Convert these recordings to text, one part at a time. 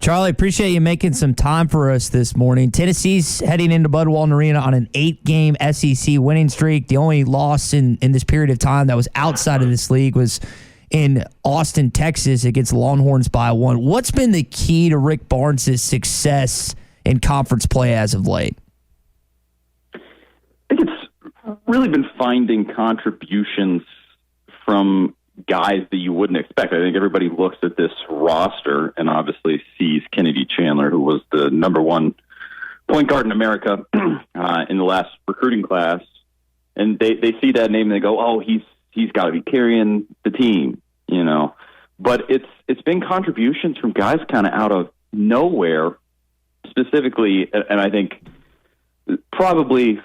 Charlie, appreciate you making some time for us this morning. Tennessee's heading into Bud Walton Arena on an 8-game SEC winning streak. The only loss in this period of time that was outside of this league was in Austin, Texas against the Longhorns by 1. What's been the key to Rick Barnes' success in conference play as of late? I think it's really been finding contributions from guys that you wouldn't expect. I think everybody looks at this roster and obviously sees Kennedy Chandler, who was the number 1 point guard in America in the last recruiting class, and they see that name and they go, "Oh, he's got to be carrying the team," you know. But it's been contributions from guys kind of out of nowhere, specifically, and I think probably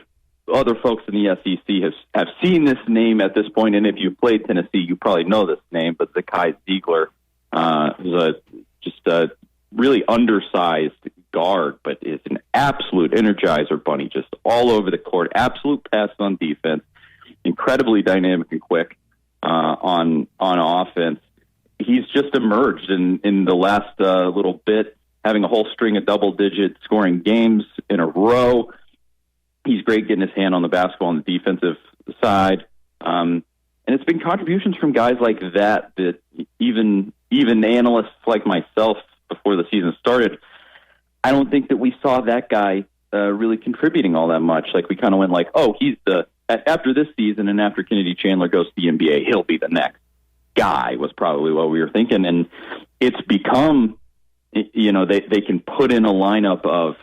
other folks in the SEC have seen this name at this point, and if you played Tennessee, you probably know this name, but Zakai Ziegler, who's just a really undersized guard, but is an absolute energizer bunny, just all over the court, absolute pest on defense, incredibly dynamic and quick on offense. He's just emerged in the last little bit, having a whole string of double-digit scoring games in a row. He's great getting his hand on the basketball on the defensive side. And it's been contributions from guys like that even analysts like myself before the season started, I don't think that we saw that guy really contributing all that much. Like, we kind of went like, oh, after this season and after Kennedy Chandler goes to the NBA, he'll be the next guy, was probably what we were thinking. And it's become, you know, they can put in a lineup of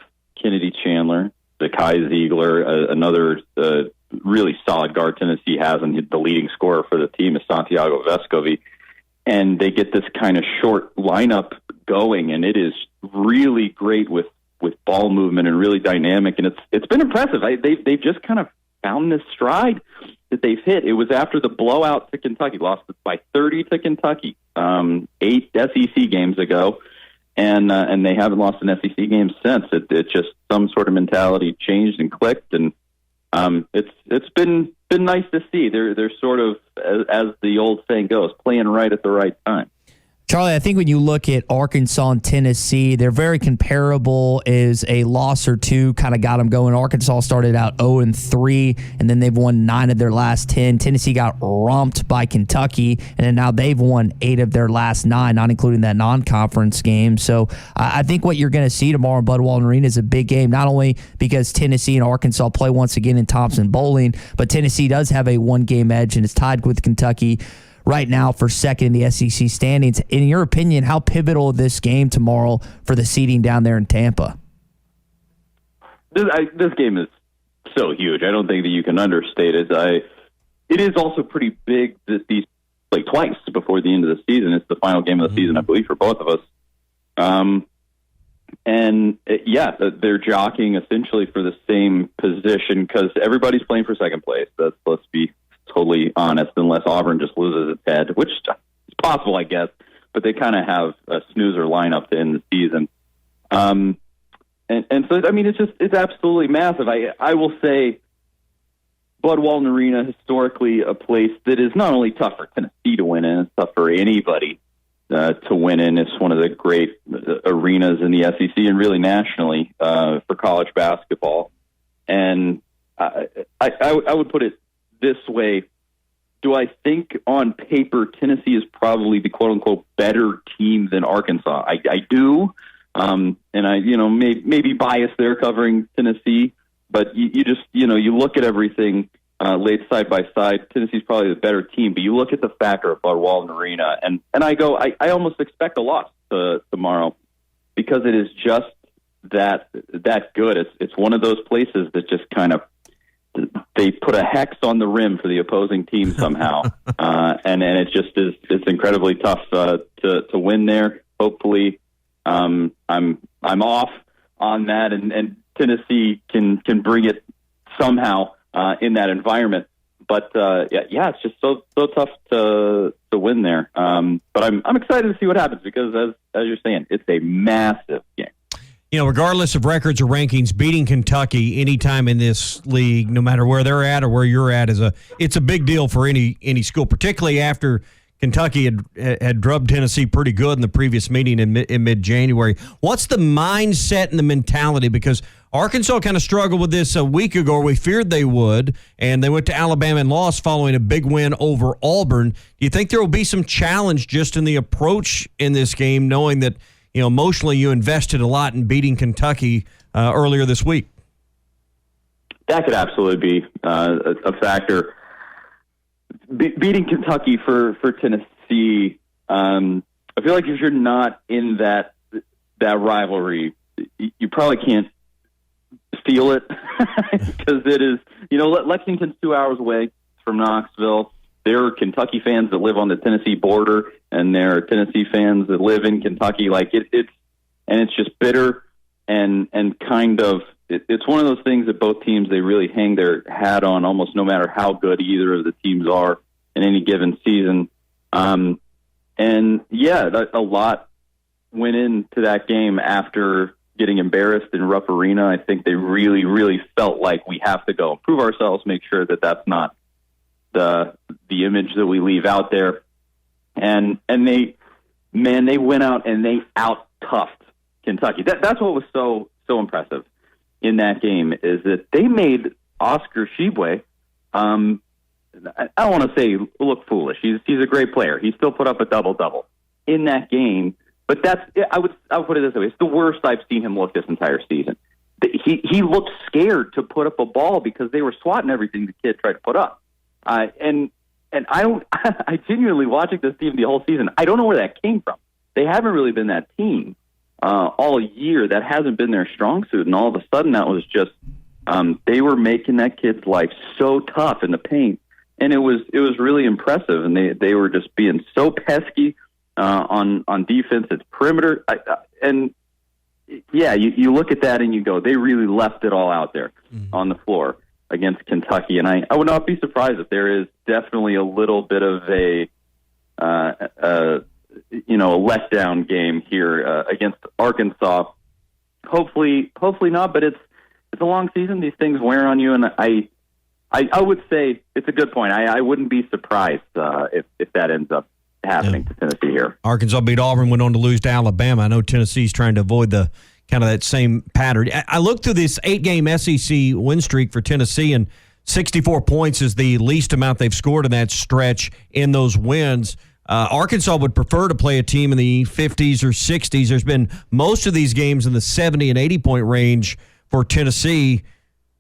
Kennedy Chandler, Zakai Ziegler, another really solid guard Tennessee has, and the leading scorer for the team is Santiago Vescovi. And they get this kind of short lineup going, and it is really great with ball movement and really dynamic. And it's been impressive. They've just kind of found this stride that they've hit. It was after the blowout to Kentucky, lost by 30 to Kentucky 8 SEC games ago. And they haven't lost an SEC game since. It just, some sort of mentality changed and clicked, and it's been nice to see. They're sort of, as the old saying goes, playing right at the right time. Charlie, I think when you look at Arkansas and Tennessee, they're very comparable. As a loss or two kind of got them going. Arkansas started out 0-3, and then they've won 9 of their last 10. Tennessee got romped by Kentucky, and then now they've won 8 of their last 9, not including that non-conference game. So I think what you're going to see tomorrow in Bud Walton Arena is a big game, not only because Tennessee and Arkansas play once again in Thompson Bowling, but Tennessee does have a 1-game edge and is tied with Kentucky right now for second in the SEC standings. In your opinion, how pivotal is this game tomorrow for the seeding down there in Tampa? This game is so huge. I don't think that you can understate it. It is also pretty big that these play twice before the end of the season. It's the final game of the season, I believe, for both of us. They're jockeying essentially for the same position because everybody's playing for second place. Let's be totally honest, unless Auburn just loses its head, which is possible, I guess, but they kind of have a snoozer lineup to end the season. And so, I mean, it's absolutely massive. I will say Bud Walton Arena, historically a place that is not only tough for Tennessee to win in, it's tough for anybody to win in. It's one of the great arenas in the SEC and really nationally for college basketball. And I would put it this way. Do I think on paper Tennessee is probably the quote-unquote better team than Arkansas? I do. And I, maybe biased there covering Tennessee, but you just, you look at everything laid side by side. Tennessee's probably the better team, but you look at the factor of Bud Walton Arena, and I go, I almost expect a loss tomorrow because it is just that good. It's one of those places that just kind of, they put a hex on the rim for the opposing team somehow, and it just is. It's incredibly tough to win there. Hopefully, I'm off on that, and Tennessee can bring it somehow in that environment. But it's just so tough to win there. But I'm excited to see what happens because, as you're saying, it's a massive game. Regardless of records or rankings, beating Kentucky anytime in this league, no matter where they're at or where you're at, it's a big deal for any school, particularly after Kentucky had drubbed Tennessee pretty good in the previous meeting in mid-January. What's the mindset and the mentality? Because Arkansas kind of struggled with this a week ago. We feared they would, and they went to Alabama and lost following a big win over Auburn. Do you think there will be some challenge just in the approach in this game, knowing that emotionally you invested a lot in beating Kentucky earlier this week? That could absolutely be a factor. Beating Kentucky for Tennessee, I feel like if you're not in that rivalry, you probably can't feel it because it is, Lexington's 2 hours away from Knoxville. There are Kentucky fans that live on the Tennessee border, and there are Tennessee fans that live in Kentucky. Like it's just bitter and kind of. It's one of those things that both teams, they really hang their hat on almost no matter how good either of the teams are in any given season. A lot went into that game after getting embarrassed in Rupp Arena. I think they really, really felt like we have to go improve ourselves, make sure that that's not the image that we leave out there. And they went out and they out-toughed Kentucky. That's what was so impressive in that game, is that they made Oscar Tshiebwe, I don't want to say look foolish. He's a great player. He still put up a double-double in that game, but I would put it this way. It's the worst I've seen him look this entire season. He looked scared to put up a ball because they were swatting everything the kid tried to put up. And I genuinely, watching this team the whole season, I don't know where that came from. They haven't really been that team all year. That hasn't been their strong suit, and all of a sudden that was just they were making that kid's life so tough in the paint, and it was really impressive. And they were just being so pesky on defense at perimeter. You look at that and you go, they really left it all out there on the floor against Kentucky, and I would not be surprised if there is definitely a little bit of a letdown game here against Arkansas. Hopefully not, but it's a long season. These things wear on you, and I would say it's a good point. I wouldn't be surprised if that ends up happening to Tennessee here. Arkansas beat Auburn, went on to lose to Alabama. I know Tennessee's trying to avoid the kind of that same pattern. I looked through this 8-game SEC win streak for Tennessee, and 64 points is the least amount they've scored in that stretch in those wins. Arkansas would prefer to play a team in the 50s or 60s. There's been most of these games in the 70 and 80-point range for Tennessee.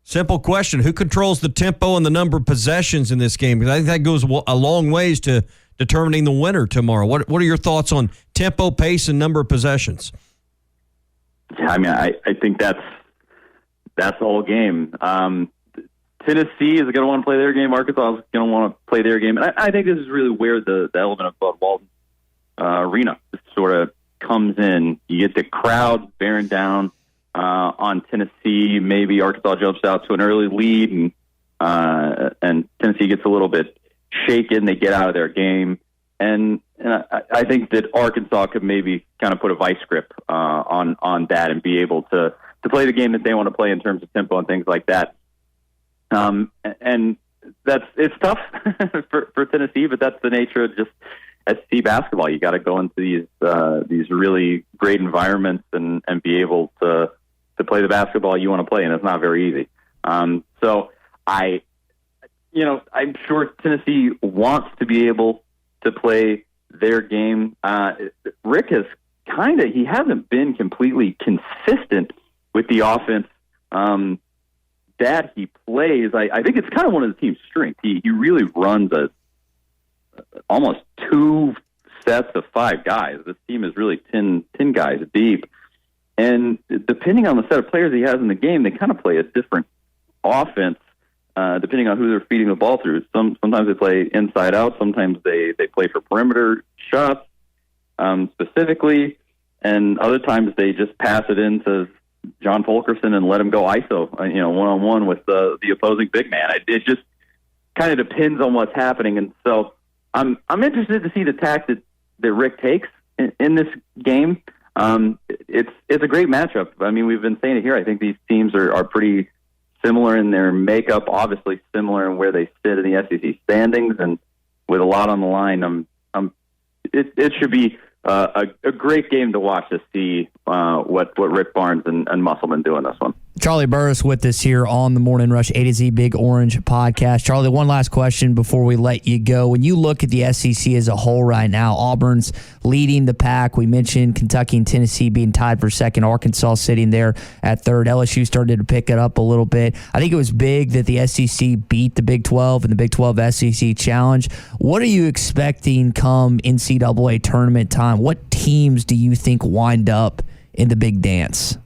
Simple question: who controls the tempo and the number of possessions in this game? Because I think that goes a long ways to determining the winner tomorrow. What are your thoughts on tempo, pace, and number of possessions? Yeah, I mean, I think that's the whole game. Tennessee is going to want to play their game. Arkansas is going to want to play their game. And I think this is really where the element of Bud Walton Arena sort of comes in. You get the crowd bearing down on Tennessee. Maybe Arkansas jumps out to an early lead, and Tennessee gets a little bit shaken. They get out of their game. And I think that Arkansas could maybe kind of put a vice grip on that and be able to play the game that they want to play in terms of tempo and things like that. And it's tough for Tennessee, but that's the nature of just SEC basketball. You got to go into these really great environments and be able to play the basketball you want to play, and it's not very easy. So I'm sure Tennessee wants to be able to play their game. Rick he hasn't been completely consistent with the offense that he plays. I think it's kind of one of the team's strengths. He really runs almost 2 sets of 5 guys. This team is really 10 guys deep. And depending on the set of players he has in the game, they kind of play a different offense depending on who they're feeding the ball through. Sometimes they play inside out. Sometimes they play for perimeter shots specifically. And other times they just pass it into John Fulkerson and let him go ISO, one-on-one with the opposing big man. It just kind of depends on what's happening. And so I'm interested to see the tack that Rick takes in this game. It's a great matchup. I mean, we've been saying it here. I think these teams are pretty similar in their makeup, obviously similar in where they sit in the SEC standings, and with a lot on the line, I'm it should be a great game to watch to see what Rick Barnes and Musselman do in this one. Charlie Burris with us here on the Morning Rush A to Z Big Orange podcast. Charlie, one last question before we let you go. When you look at the SEC as a whole right now, Auburn's leading the pack. We mentioned Kentucky and Tennessee being tied for second, Arkansas sitting there at third. LSU started to pick it up a little bit. I think it was big that the SEC beat the Big 12 in the Big 12 SEC Challenge. What are you expecting come NCAA tournament time? What teams do you think wind up in the big dance?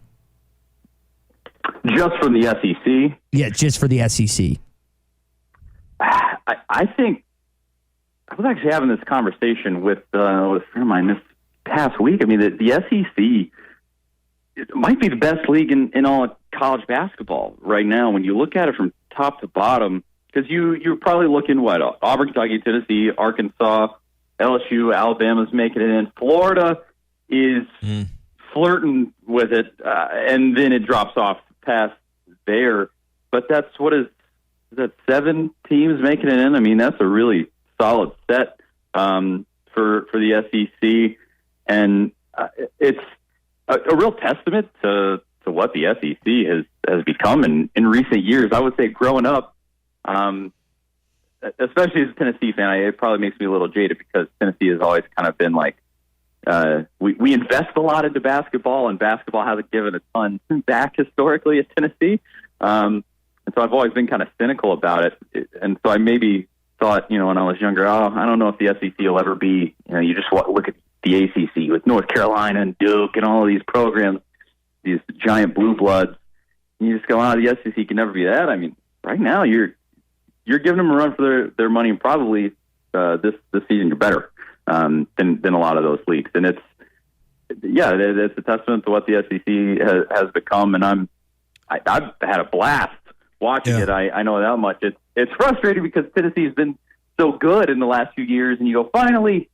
Just from the SEC? Yeah, just for the SEC. I think I was actually having this conversation with a friend of mine this past week. I mean, the SEC it might be the best league in all of college basketball right now when you look at it from top to bottom, because you're probably looking, Auburn, Kentucky, Tennessee, Arkansas, LSU, Alabama's making it in. Florida is flirting with it, and then it drops off past there. But that's is that 7 teams making it in? I mean, that's a really solid set for the SEC, and it's a real testament to what the SEC has become in recent years. I would say growing up, especially as a Tennessee fan, it probably makes me a little jaded because Tennessee has always kind of been like, we invest a lot into basketball, and basketball hasn't given a ton back historically at Tennessee. And so I've always been kind of cynical about it. And so I maybe thought, when I was younger, I don't know if the SEC will ever be, you just look at the ACC with North Carolina and Duke and all of these programs, these giant blue bloods. And you just go, the SEC can never be that. I mean, right now you're giving them a run for their money, and probably this season you're better than a lot of those leagues. And it's a testament to what the SEC has become. And I've had a blast watching it. I know that much. It's frustrating because Tennessee's been so good in the last few years, and you go, finally,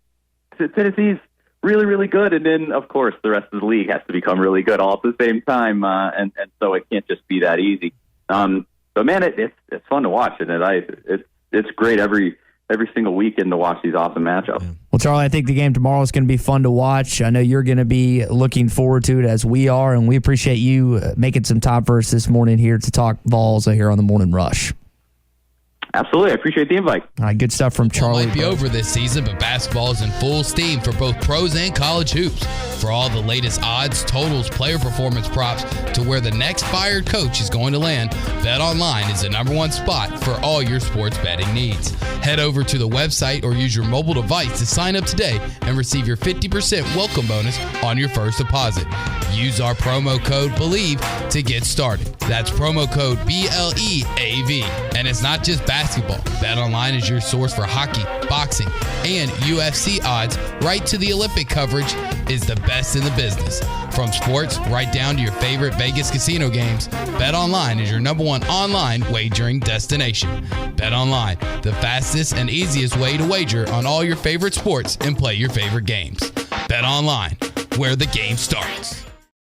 Tennessee's really, really good. And then, of course, the rest of the league has to become really good all at the same time. And so it can't just be that easy. But man, it's fun to watch, and it's great every single weekend to watch these awesome matchups. Yeah. Well, Charlie, I think the game tomorrow is going to be fun to watch. I know you're going to be looking forward to it as we are, and we appreciate you making some time for us this morning here to talk Vols here on the Morning Rush. Absolutely. I appreciate the invite. All right, good stuff from Charlie. It might be over this season, but basketball is in full steam for both pros and college hoops. For all the latest odds, totals, player performance props to where the next fired coach is going to land, BetOnline is the #1 spot for all your sports betting needs. Head over to the website or use your mobile device to sign up today and receive your 50% welcome bonus on your first deposit. Use our promo code BELIEVE to get started. That's promo code BLEAV. And it's not just basketball. BetOnline is your source for hockey, boxing, and UFC odds. Right to the Olympic coverage is the best in the business. From sports right down to your favorite Vegas casino games, BetOnline is your #1 online wagering destination. BetOnline, the fastest and easiest way to wager on all your favorite sports and play your favorite games. BetOnline, where the game starts.